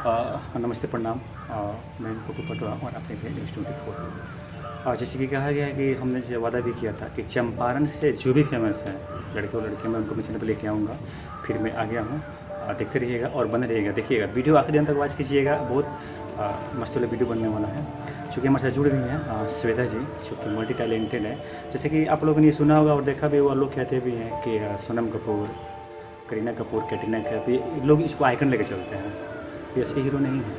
नमस्ते, प्रणाम। मैं पप्पू पटवा और आप देख रहे हैं न्यूज़ 24। और जैसे कि कहा गया है कि हमने जो वादा भी किया था कि चंपारण से जो भी फेमस है लड़के और लड़कियाँ, मैं उनको अपने चैनल पर लेके आऊँगा। फिर मैं आ गया हूँ। देखते रहिएगा और बने रहिएगा, देखिएगा वीडियो आखिरी अंत तक वॉच कीजिएगा। बहुत मस्त वाला वीडियो बनने वाला है। चूँकि हमारे साथ जुड़ गई हैं श्वेता जी, जो कि मल्टी टैलेंटेड है। जैसे कि आप लोगों ने ये सुना होगा और देखा भी, वो लोग कहते भी हैं कि सोनम कपूर, करीना कपूर, कैटरीना कैफ, ये लोग इसको आइकन लेके चलते हैं। ये असली हीरो नहीं है।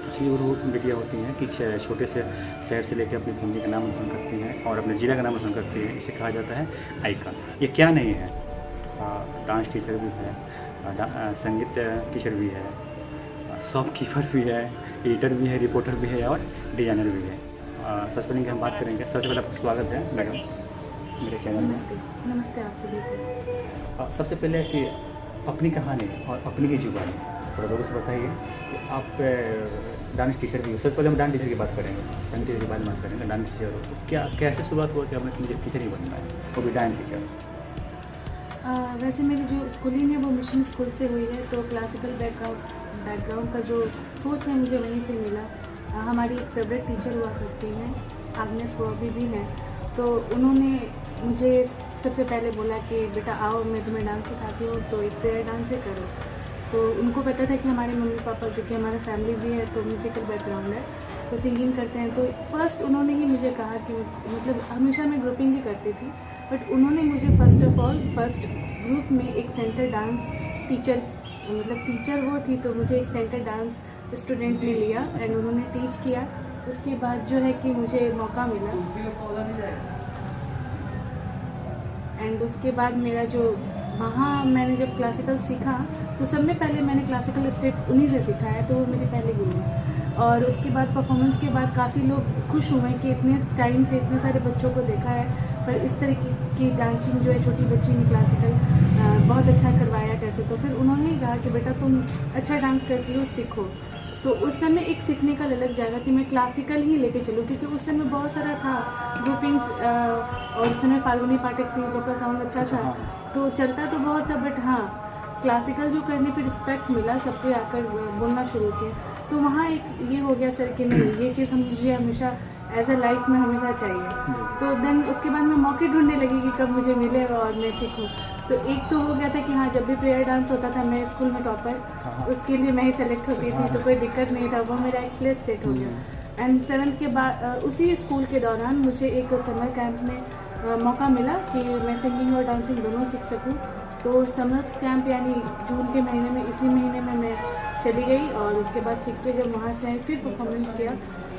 असली हीरो बेटियाँ होती हैं कि छोटे से शहर से लेकर अपनी फैमिली का नाम रोशन करती हैं और अपने ज़िला का नाम रोशन करती हैं। इसे कहा जाता है आइकन। ये क्या नहीं है, डांस टीचर भी है, संगीत टीचर भी है, शॉपकीपर भी है, एडिटर भी है, रिपोर्टर भी है और डिजाइनर भी है। सबसे पहले कि हम बात करेंगे, सबसे पहले आपका स्वागत है मैडम मेरे चैनल में। नमस्ते आप सभी को। सबसे पहले कि अपनी कहानी और अपनी की जुबानी थोड़ा लोगों से बताइए कि आप डांस टीचर भी हो। सबसे पहले हम डांस टीचर की बात करेंगे, संगीत टीचर की बात करेंगे। डांस टीचर हो तो क्या, कैसे शुरुआत हुआ कि आपने मुझे टीचर ही बनना है, वो भी डांस टीचर? वैसे मेरी जो स्कूलिंग है वो मिशन स्कूल से हुई है, तो क्लासिकल बैकग्राउंड का जो सोच है मुझे वहीं से मिला। हमारी एक फेवरेट टीचर हुआ करती हैं आग्नेस, वो अभी भी हैं। तो उन्होंने मुझे सबसे पहले बोला कि बेटा आओ, मैं तुम्हें डांस सिखाती हूँ, तो एक पेयर डांस ही करो। तो उनको पता था कि हमारे मम्मी पापा, जो कि हमारा फैमिली भी है तो म्यूज़िकल बैकग्राउंड है, तो सिंगिंग करते हैं। तो फर्स्ट उन्होंने ही मुझे कहा कि मतलब हमेशा मैं ग्रुपिंग ही करती थी, बट उन्होंने मुझे first of all first group में एक सेंटर डांस टीचर, मतलब टीचर वो थी, तो मुझे एक सेंटर डांस स्टूडेंट ने लिया एंड उन्होंने टीच किया। उसके बाद जो है कि मुझे मौका मिला एंड उसके बाद मेरा जो वहाँ मैंने जब क्लासिकल सीखा तो सब में पहले मैंने क्लासिकल स्टेप्स उन्हीं से सीखा है, तो वो मेरी पहली गुरु है। और उसके बाद परफॉर्मेंस के बाद काफ़ी लोग खुश हुए कि इतने टाइम से इतने सारे बच्चों को देखा है, पर इस तरह की डांसिंग जो है छोटी बच्ची ने क्लासिकल बहुत अच्छा करवाया कैसे। तो फिर उन्होंने ही कहा कि बेटा तुम अच्छा डांस करती हो, सीखो। तो उस समय एक सीखने का ललक जागा कि मैं क्लासिकल ही लेके चलूँ, क्योंकि उस समय बहुत सारा था ग्रुपिंग्स और उस समय फाल्गुनी पाठक सिंह लोग का साउंड अच्छा था, तो चलता तो बहुत था, बट हाँ क्लासिकल जो करने पे रिस्पेक्ट मिला, सबके आकर बोलना शुरू किया। तो वहाँ एक ये हो गया सर कि नहीं, ये चीज़ मुझे हमेशा एज अ लाइफ में हमेशा चाहिए। तो देन उसके बाद मैं मौके ढूंढने लगी कि कब मुझे मिले और मैं सीखूँ। तो एक तो हो गया था कि हाँ, जब भी प्रेयर डांस होता था, मैं स्कूल में टॉपर, उसके लिए मैं ही सेलेक्ट होती थी, तो कोई दिक्कत नहीं था, वो मेरा एक प्लेस सेट हो गया। एंड 7th के बाद उसी स्कूल के दौरान मुझे एक समर कैंप में मौका मिला कि मैं सिंगिंग और डांसिंग दोनों सीख सकूँ। तो समर्स कैंप यानी जून के महीने में, इसी महीने में मैं चली गई और उसके बाद सीख के जब वहाँ से फिर परफॉर्मेंस किया,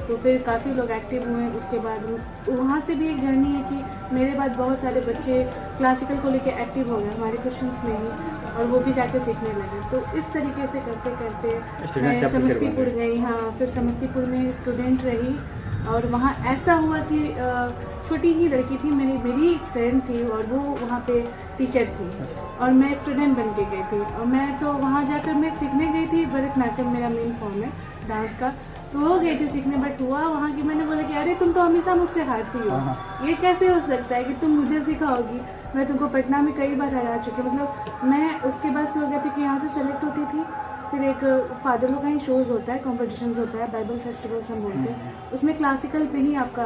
तो फिर काफ़ी लोग एक्टिव हुए। उसके बाद वहाँ से भी एक जर्नी है कि मेरे बाद बहुत सारे बच्चे क्लासिकल को लेके एक्टिव हो गए हमारे क्वेश्चंस में ही, और वो भी जाके सीखने लगे। तो इस तरीके से करते करते मैं समस्तीपुर गई। हाँ, फिर समस्तीपुर में स्टूडेंट रही और वहाँ ऐसा हुआ कि छोटी ही लड़की थी, मेरी एक फ्रेंड थी और वो वहाँ पे टीचर थी और मैं स्टूडेंट बन के गई थी। और मैं तो वहाँ जाकर मैं सीखने गई थी, भरतनाट्यम मेरा मेन फॉर्म है डांस का, तो हो गई थी सीखने। बट हुआ वहाँ की, मैंने बोला कि अरे तुम तो हमेशा मुझसे हारती हो, ये कैसे हो सकता है कि तुम मुझे सिखाओगी? मैं तुमको पटना में कई बार हरा चुकी। मतलब मैं उसके बाद से हो गया था कि यहाँ से सेलेक्ट होती थी, फिर एक फादर लोग का ही शोज़ होता है, कॉम्पिटिशन्स होता है, बाइबल फेस्टिवल्स हम बोलते हैं, उसमें क्लासिकल पे ही आपका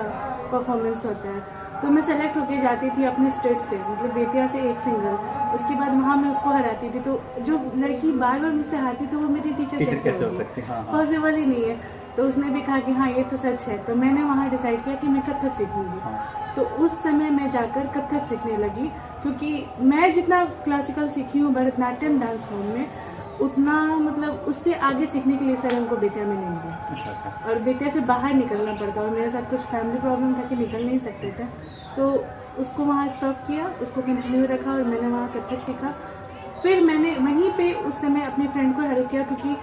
परफॉर्मेंस होता है। तो मैं सेलेक्ट होके जाती थी अपने स्टेट से, मतलब बेतिया से एक सिंगर, उसके बाद वहाँ मैं उसको हराती थी। तो जो लड़की बार बार मुझसे हारती तो वो मेरी टीचर कैसे हो सकती है? पॉसिबल ही नहीं है। तो उसने भी कहा कि हाँ ये तो सच है। तो मैंने वहाँ डिसाइड किया कि मैं कथक सीखूंगी। तो उस समय मैं जाकर कथक सीखने लगी, क्योंकि मैं जितना क्लासिकल सीखी हूँ भरतनाट्यम डांस फॉर्म में, उतना मतलब उससे आगे सीखने के लिए सर हमको बेतिया में नहीं मिला। अच्छा। और बेतिया से बाहर निकलना पड़ता, और मेरे साथ कुछ फैमिली प्रॉब्लम था कि निकल नहीं सकते थे, तो उसको वहाँ स्टॉप किया, उसको कंटिन्यू रखा और मैंने वहाँ कथक सीखा। फिर मैंने वहीं पे उस समय अपनी फ्रेंड को हेल्प किया, क्योंकि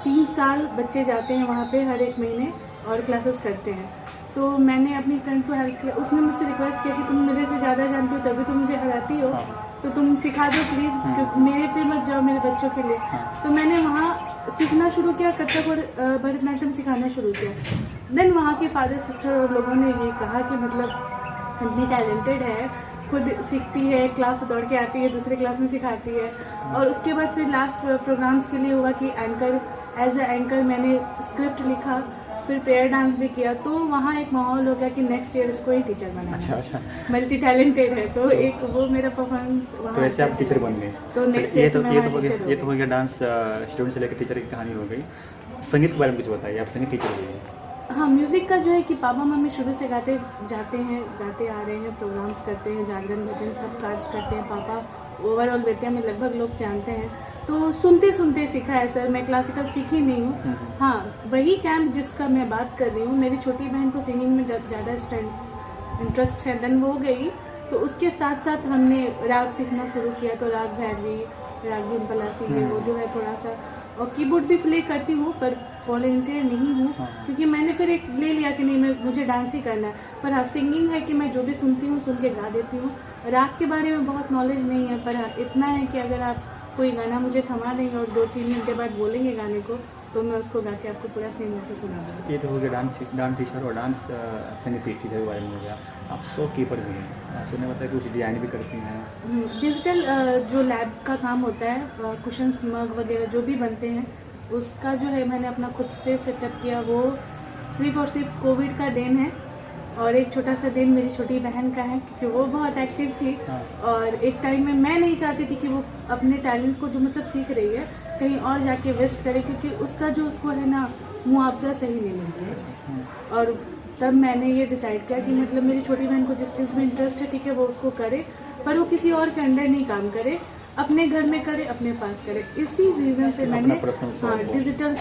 3 साल बच्चे जाते हैं वहाँ पे हर एक महीने और क्लासेस करते हैं। तो मैंने अपनी फ्रेंड को हेल्प किया, उसने मुझसे रिक्वेस्ट किया कि तुम मेरे से ज़्यादा जानती हो तभी तुम मुझे हराती हो, तो तुम सिखा दो प्लीज़, मेरे पे मत जाओ, मेरे बच्चों के लिए। तो मैंने वहाँ सीखना शुरू किया, कथक और भरतनाट्यम सिखाना शुरू किया। देन वहाँ के फादर सिस्टर और लोगों ने ये कहा कि मतलब इतनी टैलेंटेड है, खुद सीखती है, क्लास दौड़ के आती है, दूसरे क्लास में सिखाती है। और उसके बाद फिर लास्ट प्रोग्राम्स के लिए हुआ कि एंकर एज अ एंकर मैंने स्क्रिप्ट लिखा, फिर पेयर डांस भी किया, तो वहाँ एक माहौल हो गया कि नेक्स्ट ईयर इसको ही टीचर बनाना। अच्छा अच्छा। मल्टी टैलेंटेड है, तो एक वो मेरा परफॉर्मेंस वहाँ तो ऐसे आप अच्छा टीचर चला। बन गए। तो चलिए, नेक्स्ट ये ईयर तो मैं ये वहाँ तो हो टीचर गया, हो ये तो हो गया डांस स्टूडेंट से लेकर टीचर की कहानी हो गई। संगीत के बारे में कुछ बताइए, आप संगीत टीचर हुए हैं। हाँ, म्यूज़िक का जो है कि पापा मम्मी शुरू से गाते जाते हैं, गाते आ रहे हैं, प्रोग्राम्स करते हैं, जागरण भजन सब करते हैं। पापा ओवरऑल बेतिया में लगभग लोग जानते हैं, तो सुनते सुनते सीखा है सर। मैं क्लासिकल सीखी नहीं हूँ। हाँ, वही कैंप जिसका मैं बात कर रही हूँ, मेरी छोटी बहन को सिंगिंग में ज़्यादा इंटरेस्ट है, देन वो गई, तो उसके साथ साथ हमने राग सीखना शुरू किया। तो राग भैरवी, राग धुन पलासी, ये वो जो है थोड़ा सा, और कीबोर्ड भी प्ले करती हूँ पर वॉलंटियर नहीं हूँ, क्योंकि मैंने फिर एक ले लिया कि नहीं, मुझे डांस ही करना है। पर हाँ, सिंगिंग है कि मैं जो भी सुनती हूँ सुन के गा देती हूँ। राग के बारे में बहुत नॉलेज नहीं है, पर हाँ, इतना है कि अगर आप कोई गाना मुझे थमा देंगे और 2-3 घंटे बाद बोलेंगे गाने को, तो मैं उसको गा के आपको पूरा सेम वैसे सुना दूँगी। ये तो हो गया डांस टीचर और डांस संगीत टीचर के बारे में हो गया। आप शो कीपर भी हैं, सुनने बताया कुछ डिजाइन भी करती हैं। डिजिटल जो लैब का काम होता है, कुशन्स मग वगैरह जो भी बनते हैं, उसका जो है मैंने अपना खुद से सेटअप किया। वो सिर्फ और सिर्फ कोविड का देन है, और एक छोटा सा दिन मेरी छोटी बहन का है, क्योंकि वो बहुत एक्टिव थी। और एक टाइम में मैं नहीं चाहती थी कि वो अपने टैलेंट को जो मतलब सीख रही है कहीं और जाके वेस्ट करे, क्योंकि उसका जो उसको है ना मुआवजा सही नहीं मिलता है। और तब मैंने ये डिसाइड किया कि मतलब मेरी छोटी बहन को जिस चीज़ में इंटरेस्ट है, ठीक है, वो उसको करे, पर वो किसी और के अंडर नहीं काम करे, अपने घर में करे, अपने पास करे। इसी रीज़न से मैंने हाँ डिजिटल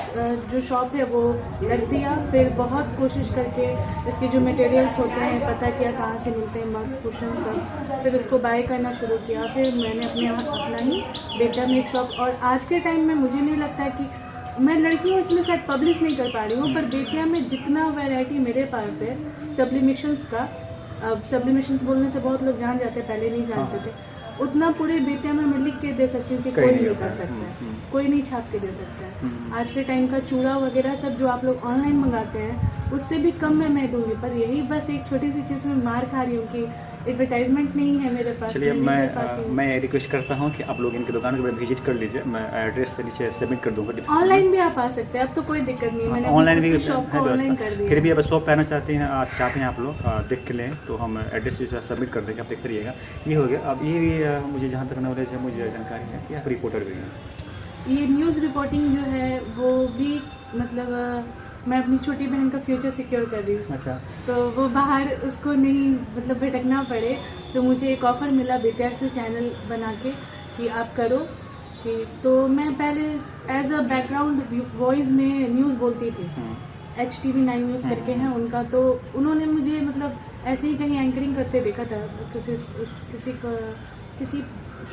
जो शॉप है वो रख दिया। फिर बहुत कोशिश करके इसके जो मटेरियल्स होते हैं पता किया कहाँ से मिलते हैं, मग्स, कुशन सब, फिर उसको बाय करना शुरू किया। फिर मैंने अपना ही बेटा में एक शॉप, और आज के टाइम में मुझे नहीं लगता कि मैं लड़की हूँ इसलिए शायद पब्लिश नहीं कर पा रही हूँ, पर बेतिया में जितना वैरायटी मेरे पास है सब्लिमेशंस का, अब सब्लिमेशंस बोलने से बहुत लोग जान जाते हैं, पहले नहीं जानते थे, उतना पूरे बेतिया में मैं लिख के दे सकती हूँ कि कोई नहीं कर सकता है, कोई नहीं छाप के दे सकता है। आज के टाइम का चूड़ा वगैरह सब जो आप लोग ऑनलाइन मंगाते हैं उससे भी कम में मैं दूंगी, पर यही बस एक छोटी सी चीज़ में मार खा रही हूँ कि एडवर्टाइजमेंट नहीं है मेरे पास। चलिए, मैं रिक्वेस्ट करता हूँ कि आप लोग इनकी दुकान को विजिट कर लीजिए, मैं एड्रेस नीचे सबमिट कर दूँगा। ऑनलाइन भी आप आ सकते हैं, अब तो कोई दिक्कत नहीं है, मैंने ऑनलाइन भी शॉप को ऑनलाइन कर दिया। फिर भी अब शॉप पे आना चाहते हैं आप लोग देख के लें, तो हम एड्रेस सबमिट कर देंगे, आप देखते रहिएगा। ये हो गया। अब ये भी मुझे जहाँ तक नॉलेज है, मुझे जानकारी है कि आप रिपोर्टर भी हैं। ये न्यूज़ रिपोर्टिंग जो है वो भी मतलब मैं अपनी छोटी बहन का फ्यूचर सिक्योर कर रही हूँ। अच्छा। तो वो बाहर उसको नहीं मतलब भटकना पड़े, तो मुझे एक ऑफ़र मिला बेतिया से चैनल बना के कि आप करो कि, तो मैं पहले एज अ बैकग्राउंड वॉइस में न्यूज़ बोलती थी। HTV9 न्यूज़ करके हैं उनका, तो उन्होंने मुझे मतलब ऐसे ही कहीं एंकरिंग करते देखा था, किसी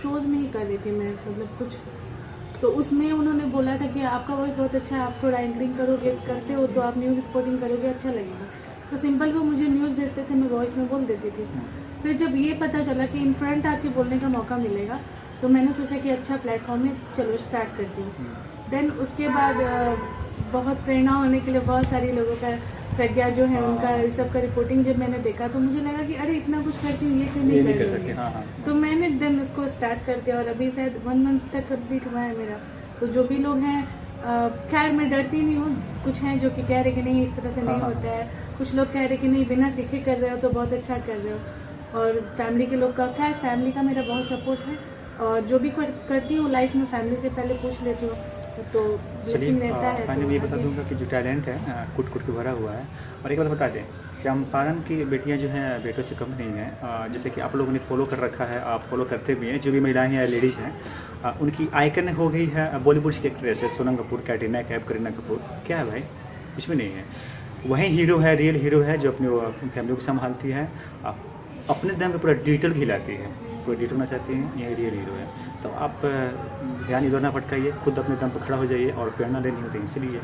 शोज़ में ही कर रही थी मैं मतलब कुछ, तो उसमें उन्होंने बोला था कि आपका वॉइस बहुत अच्छा है, आप थोड़ा एंकरिंग करोगे, करते हो तो आप न्यूज़ रिपोर्टिंग करोगे, अच्छा लगेगा। तो सिंपल वो मुझे न्यूज़ भेजते थे, मैं वॉइस में बोल देती थी। फिर जब ये पता चला कि इन फ्रंट आके बोलने का मौका मिलेगा, तो मैंने सोचा कि अच्छा प्लेटफॉर्म है, चलो स्टार्ट करती हूँ। देन उसके बाद बहुत प्रेरणा होने के लिए बहुत सारे लोगों का, प्रज्ञा जो है उनका इस सब का रिपोर्टिंग जब मैंने देखा, तो मुझे लगा कि अरे इतना कुछ करती हूँ, ये क्यों नहीं कर सकती। तो मैंने देन उसको स्टार्ट कर दिया, और अभी शायद 1 मंथ तक कंप्लीट हुआ है मेरा। तो जो भी लोग हैं, खैर मैं डरती नहीं हूँ, कुछ हैं जो कि कह रहे कि नहीं इस तरह से नहीं होता है, कुछ लोग कह रहे कि नहीं बिना सीखे कर रहे हो तो बहुत अच्छा कर रहे हो, और फैमिली के लोग का, खैर फैमिली का मेरा बहुत सपोर्ट है, और जो भी करती हूँ लाइफ में फैमिली से पहले पूछ लेती हूँ, तो ब्लेसिंग रहता है। मैं ये बता दूंगा कि जो टैलेंट है कुट के भरा हुआ है। और एक बात बता दें, चंपारण की बेटियां जो हैं बेटों से कम नहीं हैं। जैसे कि आप लोगों ने फॉलो कर रखा है, आप फॉलो करते भी हैं, जो भी महिलाएं हैं, लेडीज़ हैं, उनकी आइकन हो गई है बॉलीवुड की एक्ट्रेस है सोनम कपूर, कैटरीना कैफ, करीना कपूर। क्या है भाई, कुछ भी नहीं है। वही हीरो है, रियल हीरो है, जो अपनी फैमिली को संभालती है, अपने दम पे पूरा डिजिटल खिलाती है, पूरा डिजिटल होना चाहती हैं, यही रियल हीरो है। तो आप ध्यान इधर ना भटकाइए, खुद अपने दम पर खड़ा हो जाइए, और प्रेरणा लेनी होती है, इसलिए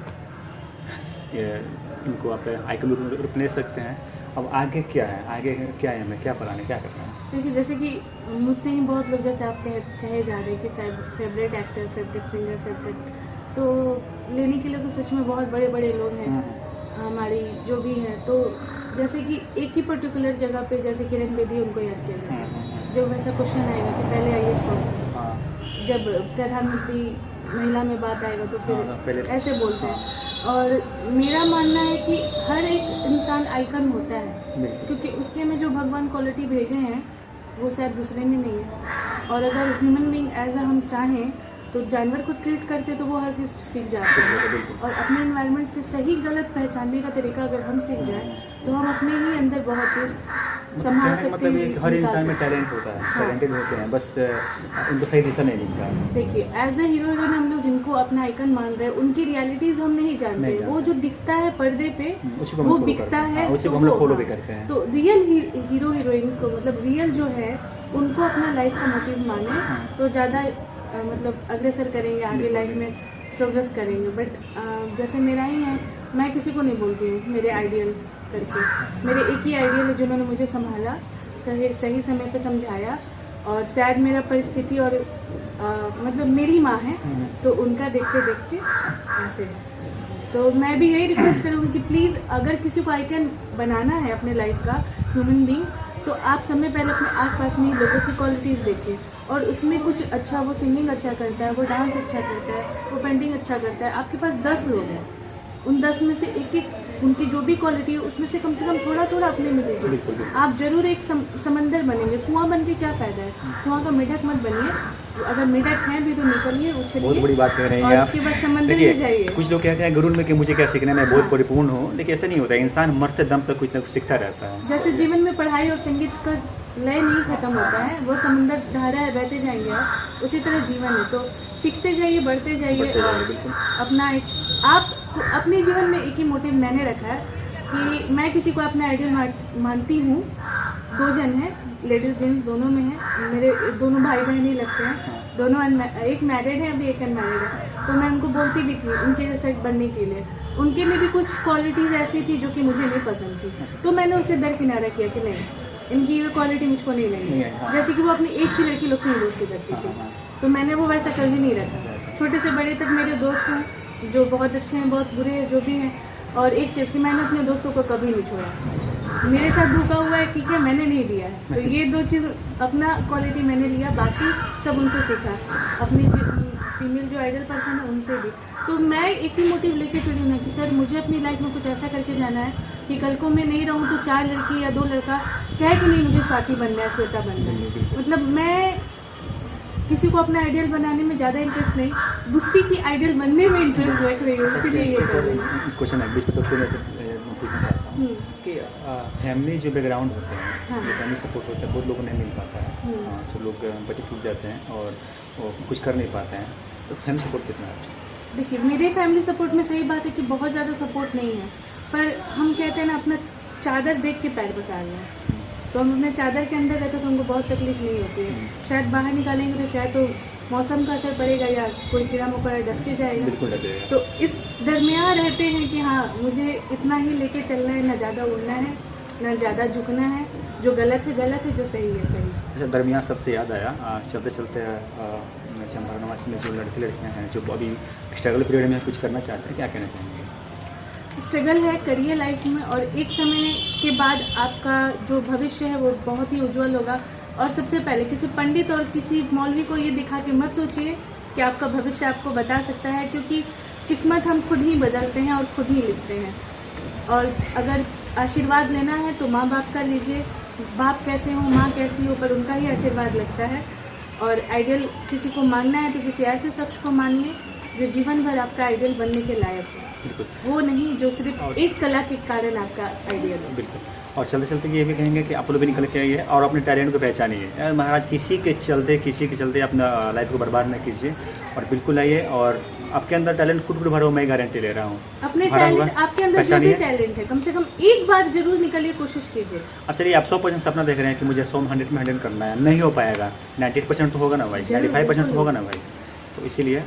इनको आप आइकन रूप ले सकते हैं। अब आगे क्या है, आगे क्या है, हमें क्या पढ़ाने, क्या करना है? देखिए, जैसे कि मुझसे ही बहुत लोग, जैसे आप कहे जा रहे हैं कि favourite actor, favourite singer, favourite, तो लेने के लिए तो सच में बहुत बड़े बड़े लोग हैं हमारी जो भी हैं। तो जैसे कि एक ही पर्टिकुलर जगह पे, जैसे किरण बेदी, उनको याद किया जाए। जब वैसा क्वेश्चन आएगा कि पहले IAS कौन, जब प्रधानमंत्री महिला में बात आएगा तो हाँ, पहले फिर ऐसे बोलते हैं। और मेरा मानना है कि हर एक इंसान आइकन होता है, बिल्कुल। क्योंकि उसके में जो भगवान क्वालिटी भेजे हैं वो शायद दूसरे में नहीं है। और अगर ह्यूमन बीइंग एज अ हम चाहें तो जानवर को ट्रीट करते तो वो हर चीज़ सीख जाते हैं। बिल्कुल। और अपने इन्वायरमेंट से सही गलत पहचानने का तरीका अगर हम सीख जाएं तो हम अपने ही अंदर बहुत चीज़ संभाल सकते मतलब हैं। ये कि हर निकाल इंसान में सकते हैं। टैलेंट होता है, हाँ। टैलेंटेड होते हैं, बस उनको सही दिशा नहीं मिलता है। देखिए एज अ हीरो हीरोइन हम लोग जिनको अपना आइकन मान रहे हैं उनकी रियलिटीज हम नहीं जानते। नहीं जानते। वो जो दिखता है पर्दे पे उसी को हम वो लोग follow बिकता करते हैं। है, हाँ, उसी तो को हम लोग वो- फॉलो भी हाँ, करते हैं। तो रियल हीरो हीरोइन को मतलब रियल जो है उनको अपना लाइफ का मोटिव माने हाँ। तो ज़्यादा मतलब अग्रसर करेंगे, आगे बिल्कुल, लाइफ में प्रोग्रेस करेंगे। बट जैसे मेरा ही है, मैं किसी को नहीं बोलती हूँ मेरे आइडियल करके। मेरे एक ही आइडियल है जिन्होंने मुझे संभाला, सही समय पे समझाया। और शायद मेरा परिस्थिति और मतलब मेरी माँ है तो उनका देखते देखते ऐसे है। तो मैं भी यही रिक्वेस्ट करूँगी कि प्लीज़ अगर किसी को आइकन बनाना है अपने लाइफ का ह्यूमन बीइंग, तो आप समय पहले अपने आसपास में लोगों की क्वालिटीज़ देखिए और उसमें कुछ अच्छा, वो सिंगिंग अच्छा करता है, वो डांस अच्छा करता है, वो पेंटिंग अच्छा करता है। आपके पास 10 लोग हैं, उन 10 में से एक एक उनकी जो भी क्वालिटी है उसमें से कम थोड़ा थोड़ा अपने में लीजिए। बिल्कुल, बिल्कुल। आप जरूर एक समंदर बनेंगे। कुआं बन के क्या फायदा है? कुआं का मेढक मत बनिए। अगर मेढक हैं भी तो निकलिए, उछलिए। बहुत बड़ी बात कह रहे हैं और आप। उसके बाद समंदर में देखिए, जाइए। कुछ लोग कहते हैं गुरु में कि मुझे क्या सीखना है, मैं बहुत हाँ। परिपूर्ण हूँ, लेकिन ऐसा नहीं होता है। इंसान मरते दम तक कुछ ना कुछ सीखता रहता है। जैसे जीवन में पढ़ाई और संगीत का लय नहीं खत्म होता है, वो समंदर धारा है, बहते जाएंगे आप, उसी तरह जीवन है। तो सीखते जाइए, बढ़ते जाइए। बढ़ते जाइए, और बिल्कुल। अपना एक आप अपने जीवन में एक ही मोटिव मैंने रखा है कि मैं किसी को अपना आइडियल मानती हूँ। 2 जन हैं, लेडीज जेंट्स दोनों में हैं। मेरे दोनों भाई बहन ही लगते हैं, दोनों एक मैरिड है, अभी एक अनमैरिड है। तो मैं उनको बोलती भी थी उनके जैसे बनने के लिए। उनके में भी कुछ क्वालिटीज़ ऐसी थी जो कि मुझे नहीं पसंद थी, तो मैंने उसे दरकिनारा किया कि नहीं, इनकी ये क्वालिटी मुझको नहीं नहीं है, लगी। हाँ। जैसे कि वो अपनी एज की लड़की लोग से ही दोस्ती करती हाँ, थी, हाँ। तो मैंने वो वैसा कभी नहीं रखा। छोटे से बड़े तक मेरे दोस्त हैं जो बहुत अच्छे हैं, बहुत बुरे हैं, जो भी हैं। और एक चीज़ कि मैंने अपने दोस्तों को कभी नहीं छोड़ा। मेरे साथ धोखा हुआ है, ठीक है, मैंने नहीं दिया है। तो ये 2 चीज़ अपना क्वालिटी मैंने लिया, बाकी सब उनसे सीखा। अपनी फीमेल जो आइडल पर्सन है उनसे भी। तो मैं एक ही मोटिव लेके चली हूँ ना कि सर मुझे अपनी लाइफ में कुछ ऐसा करके जाना है कि कल को मैं नहीं रहूँ तो 4 लड़की या 2 लड़का कहे कि नहीं मुझे स्वाति बनना है, श्वेता बनना है। मतलब मैं किसी को अपना आइडियल बनाने में ज़्यादा इंटरेस्ट नहीं, दूसरी की आइडियल बनने में इंटरेस्ट रख रही हूँ, इसलिए ये कर रही हूँ। क्वेश्चन है बीच में, तो फिर मैं पूछना चाहता हूँ कि फैमिली जो बैकग्राउंड होते हैं, हाँ। जो फैमिली सपोर्ट होता है, बहुत लोगों को नहीं मिल पाता है। सब लोग बच्चे टूट जाते हैं और वो कुछ कर नहीं पाते हैं, तो फैमिली सपोर्ट कितना है? देखिए मेरे फैमिली सपोर्ट में सही बात है कि बहुत ज़्यादा सपोर्ट नहीं है, पर हम कहते हैं ना अपना चादर देख के पैर पसार रहे हैं। तो हम अपने चादर के अंदर रहते तो हमको बहुत तकलीफ नहीं होती है। शायद बाहर निकालेंगे तो चाहे तो मौसम का असर पड़ेगा या कोई कीड़ा मकोड़ा डस के जाएगा। बिल्कुल लगेगा। तो इस दरमियान रहते हैं कि हाँ मुझे इतना ही लेके चलना है, ना ज़्यादा उड़ना है ना ज़्यादा झुकना है। जो गलत है गलत है, जो सही है सही। अच्छा, दरमियान सबसे याद आया, चलते चलते चंपारणवास में जो लड़के लड़कियाँ हैं जो अभी स्ट्रगल पीरियड में कुछ करना चाहते हैं, क्या कहना चाहेंगे? स्ट्रगल है, करिए लाइफ में, और एक समय के बाद आपका जो भविष्य है वो बहुत ही उज्जवल होगा। और सबसे पहले किसी पंडित और किसी मौलवी को ये दिखा के मत सोचिए कि आपका भविष्य आपको बता सकता है, क्योंकि किस्मत हम खुद ही बदलते हैं और खुद ही लिखते हैं। और अगर आशीर्वाद लेना है तो माँ बाप का लीजिए, बाप कैसे हो माँ कैसी हो, पर उनका ही आशीर्वाद लगता है। और आइडियल किसी को मानना है तो किसी ऐसे शख्स को मानिए जो जीवन भर आपका आइडियल बनने के लायक हो, वो नहीं जो सिर्फ एक कला के कारण आपका आइडियल है। बिल्कुल। और चलते चलते ये भी कहेंगे कि आप लोग भी निकल के आइए और अपने टैलेंट को पहचानिए। यार महाराज, किसी के चलते अपना लाइफ को बर्बाद न कीजिए और बिल्कुल आइए। और आपके अंदर टैलेंट खुद भरो, मैं गारंटी ले रहा हूँ। अपने भरा हुआ टैलेंट, आपके अंदर जो भी टैलेंट है, कम से कम एक बार जरूर निकलिए, कोशिश कीजिए। अब चलिए, आप 100% सपना देख रहे हैं कि मुझे 100 में 100 करना है, नहीं हो पाएगा। 98% तो होगा ना भाई, 95% तो होगा ना भाई। तो इसीलिए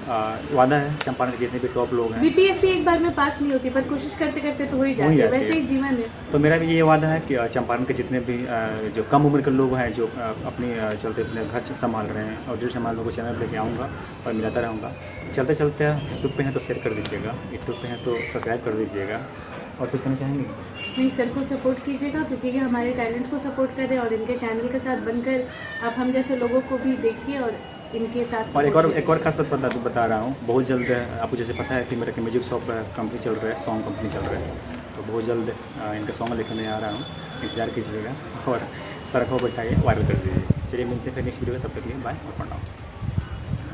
वादा है, चंपारण के जितने भी टॉप लोग हैं, बीपीएससी एक बार में पास नहीं होती, पर कोशिश करते करते तो हो ही जाती है, वैसे ही जीवन है। तो मेरा भी ये वादा है कि चंपारण के जितने भी जो कम उम्र के लोग हैं, जो अपनी चलते अपने घर संभाल रहे हैं, और डेढ़ संभाल को चैनल लेके आऊँगा और मिलाता रहूँगा। चलते चलते फेसबुक पे हैं तो शेयर कर दीजिएगा, यूट्यूब पे हैं तो सब्सक्राइब कर दीजिएगा। और कुछ कहना चाहेंगे? नहीं, सर को सपोर्ट कीजिएगा, क्योंकि ये हमारे टैलेंट को सपोर्ट कर रहे हैं, और इनके चैनल के साथ बनकर आप हम जैसे लोगों को भी देखिए और इनके साथ और support एक और खास बात बता रहा हूँ, बहुत जल्द आपको जैसे पता है कि मेरा कि म्यूजिक शॉप कंपनी चल रहा है, सॉन्ग कंपनी चल रहा है, तो बहुत जल्द इनका सॉन्ग लेकर मैं आ रहा हूँ, इंतजार कीजिएगा और सारा खबर बैठाइए, वायरल कर दीजिए। चलिए मिलते हैं फिर नेक्स्ट वीडियो में, तब तक के लिए बाय और प्रणाम।